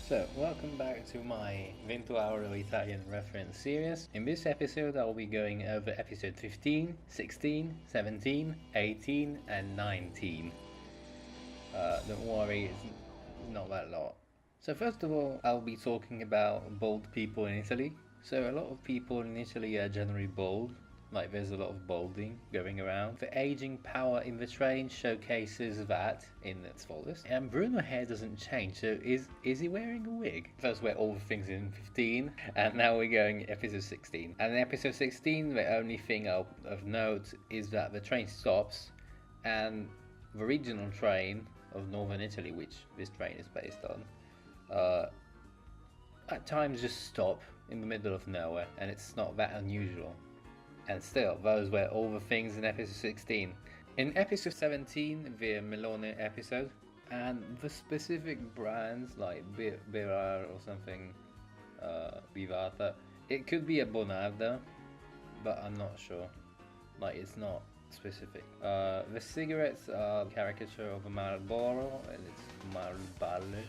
So, welcome back to my Vento Aureo Italian reference series. In this episode, I'll be going over episode 15, 16, 17, 18, and 19. Don't worry, it's not that lot. So first of all, I'll be talking about bald people in Italy. So a lot of people in Italy are generally bald. Like there's a lot of balding going around. The aging power in the train showcases that in its fullest. And Bruno's hair doesn't change, so is he wearing a wig? First we're all the things in 15, and now we're going episode 16. And in episode 16, the only thing of note is that the train stops, and the regional train of northern Italy, which this train is based on, at times just stop in the middle of nowhere, and it's not that unusual. And still, those were all the things in episode 16. In episode 17, the Melone episode, and the specific brands like Birar or something, Vivata, it could be a Bonarda, but I'm not sure. Like, it's not specific. The cigarettes are a caricature of a Marlboro, and it's Marlballe.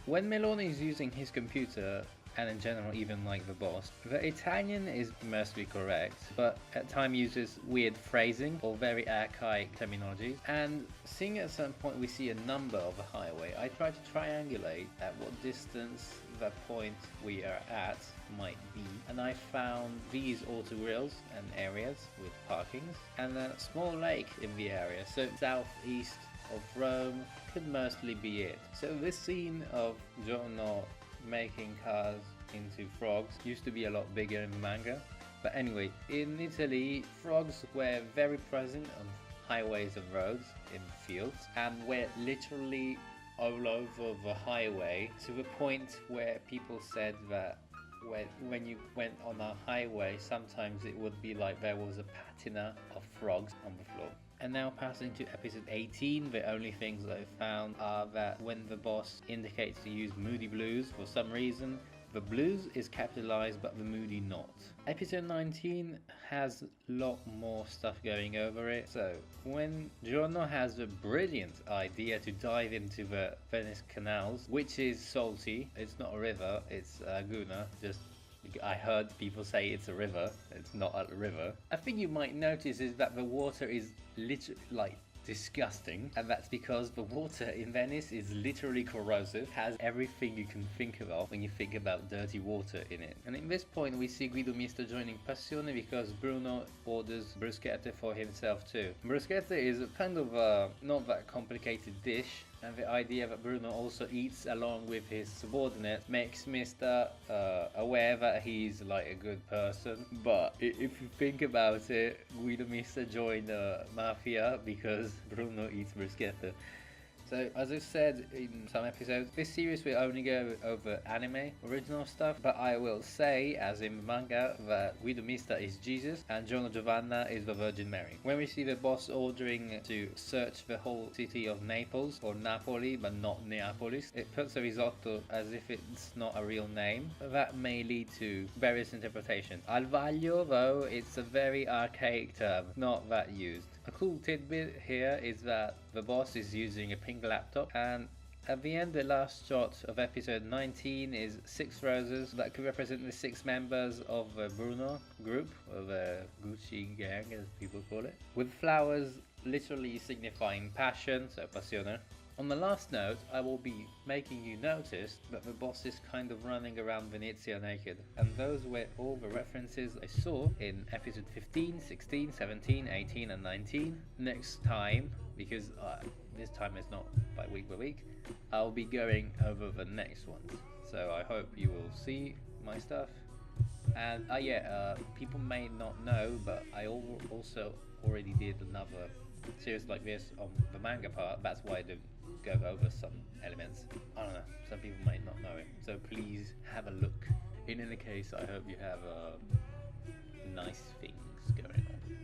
When Melone is using his computer, and in general even like the boss, the Italian is mostly correct, but at times uses weird phrasing or very archaic terminology. And seeing at some point we see a number of a highway, I try to triangulate at what distance the point we are at might be, and I found these autogrills and areas with parkings and a small lake in the area, so southeast of Rome could mostly be it. So this scene of JoJo making cars into frogs used to be a lot bigger in the manga, but anyway, in Italy frogs were very present on highways and roads, in fields, and were literally all over the highway, to the point where people said that when you went on a highway, sometimes it would be like there was a patina of frogs on the floor. And now passing to episode 18, the only things that I found are that when the boss indicates to use moody blues, for some reason, the blues is capitalized but the moody not. Episode 19 has a lot more stuff going over it. So when JoJo has the brilliant idea to dive into the Venice canals, which is salty, it's not a river, it's a laguna, I heard people say it's a river, it's not a river. A thing you might notice is that the water is literally like disgusting, and that's because the water in Venice is literally corrosive, has everything you can think of when you think about dirty water in it. And in this point we see Guido Mista joining Passione because Bruno orders bruschetta for himself too. Bruschetta is kind of a not that complicated dish, and the idea that Bruno also eats along with his subordinate makes Mista aware that he's like a good person. But if you think about it, Guido Mista joined the mafia because Bruno eats bruschetta. So, as I said in some episodes, this series will only go over anime original stuff, but I will say, as in the manga, that Guido Mista is Jesus and Giorno Giovanna is the Virgin Mary. When we see the boss ordering to search the whole city of Naples, or Napoli, but not Neapolis, it puts a risotto as if it's not a real name. That may lead to various interpretations. Al vaglio, though, it's a very archaic term, not that used. A cool tidbit here is that the boss is using a pink laptop, and at the end, the last shot of episode 19 is 6 roses that could represent the 6 members of the Bruno group, or the Gucci gang as people call it, with flowers literally signifying passion, so passione. On the last note, I will be making you notice that the boss is kind of running around Venezia naked, and those were all the references I saw in episode 15, 16, 17, 18 and 19. Next time, because this time is not by week, I'll be going over the next ones, so I hope you will see my stuff. And people may not know, but I also already did another series like this on the manga part. That's why I don't go over some elements. I don't know, some people might not know it, so please have a look. In any case, I hope you have nice things going on.